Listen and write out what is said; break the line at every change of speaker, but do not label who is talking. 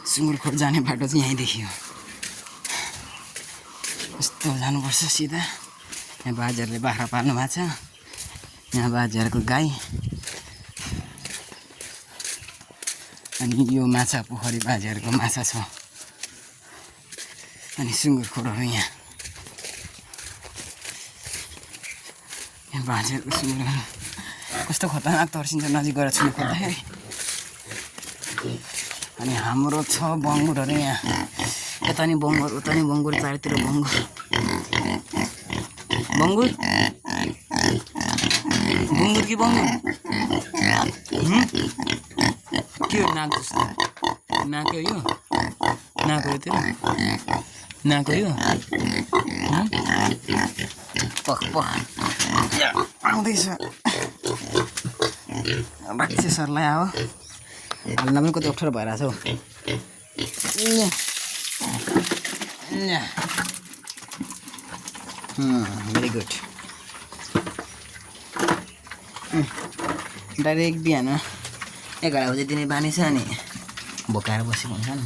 सुँगुरखोर जाने बाटो चाहिँ यहीँदेखि हो। यस्तो जानुपर्छ सिधा। यहाँ बाजेहरूले बाख्रा पाल्नु भएको छ। यहाँ बाजेहरूको गाई। अनि यो माछा पोखरी बाजेहरूको माछा छ। अनि सुँगुरखोरहरू यहाँ बाजेहरूको सुँगुरहरू कस्तो खतरनाक तर्सिन्छ नजिक गएर छुनु खोज्दाखेरि। अनि हाम्रो छ बङ्गुरहरू यहाँ। यता नि बङ्गुर उता नि बङ्गुर चारैतिर बङ्गुर। बङ्गुर बङ्गुर कि बङ्गुर के हो? नाक जस्तो नाक हो यो। नाक हो यतिर नाक हो यो। पख पख आउँदैछ बाक्से सरलाई आऊ। हाल्न पनि कति अप्ठ्यारो भइरहेछ हौ। Very good. डाइरेक्ट बिहान 11 बजे दिने बानी छ। अनि भोकाएर बसेको हुन्छ नि।